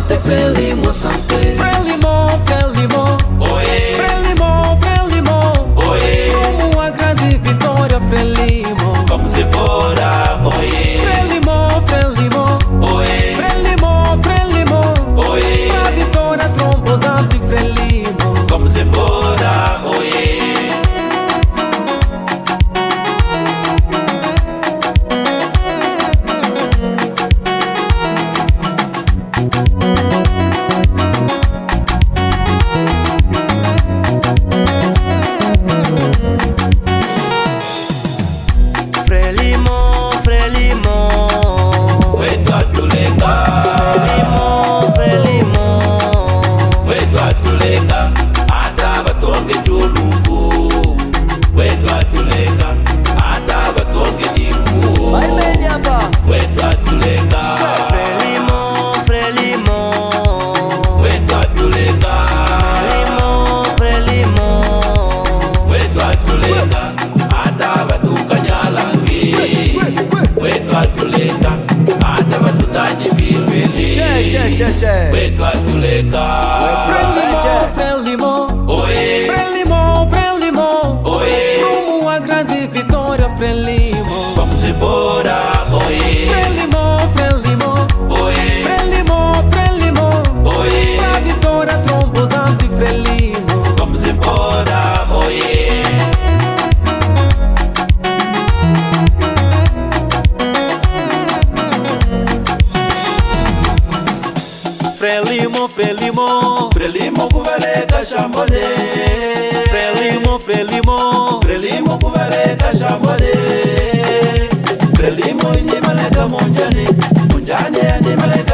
Sante Frelimo, Sante Frelimo, Frelimo, oê, Frelimo, Frelimo, oê, rumo à grande vitória, Frelimo. vamos embora, oê, Frelimo, Frelimo, oê, Frelimo, Frelimo, oê, pra vitória trombosante, Frelimo. vamos embora, oê. Frelimo, Frelimo, Wetu atuleka, Frelimo, Frelimo, wetu atuleka, ata batonge chuluku. Wetu atuleka, ata batonge diku. vai Mediaba. Wetu atuleka, Frelimo, Frelimo, wetu atuleka, Frelimo, Frelimo, wetu atuleka, ata batukanyalangi. Wetu atuleka, ata batutaji bilwili. Wetu atuleka, Frelimo, Frelimo, oê, Frelimo, Frelimo, oê, rumo à grande vitória, Frelimo. vamos embora, oê, Frelimo, Frelimo, oê, Frelimo, Frelimo, oê, pra vitória trombosante, Frelimo. vamos embora, oê. Frelimo, Frelimo, Frelimo kubaleka shambole, Frelimo, Frelimo, Frelimo kubaleka shambole, Frelimo inimaleka munjani, munjani animaleka